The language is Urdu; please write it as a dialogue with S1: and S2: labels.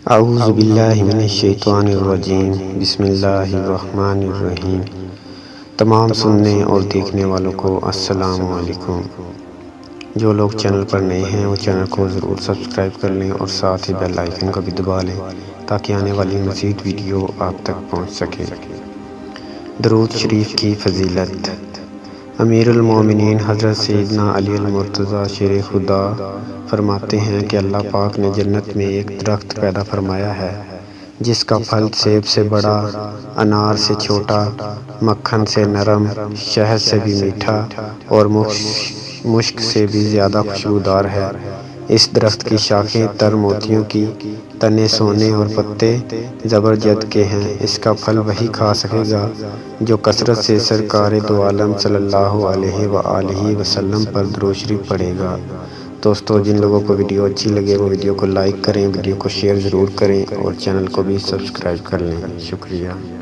S1: اعوذ باللہ من الشیطان الرجیم، بسم اللہ الرحمن الرحیم۔ تمام سننے اور دیکھنے والوں کو السلام علیکم۔ جو لوگ چینل پر نئے ہیں وہ چینل کو ضرور سبسکرائب کر لیں اور ساتھ ہی بیل آئیکن کو بھی دبا لیں تاکہ آنے والی مزید ویڈیو آپ تک پہنچ سکے۔ درود شریف کی فضیلت۔ امیر المومنین حضرت سیدنا علی المرتضیٰ شیر خدا فرماتے ہیں کہ اللہ پاک نے جنت میں ایک درخت پیدا فرمایا ہے جس کا پھل سیب سے بڑا، انار سے چھوٹا، مکھن سے نرم، شہد سے بھی میٹھا اور مشک سے بھی زیادہ خوشبودار ہے۔ اس درخت کی شاخیں تر موتیوں کی، تنے سونے اور پتے زبرجد کے ہیں۔ اس کا پھل وہی کھا سکے گا جو کثرت سے سرکار دو عالم صلی اللہ علیہ وآلہ وسلم پر درود شریف پڑھے گا۔ دوستو، جن لوگوں کو ویڈیو اچھی لگے وہ ویڈیو کو لائک کریں، ویڈیو کو شیئر ضرور کریں اور چینل کو بھی سبسکرائب کر لیں۔ شکریہ۔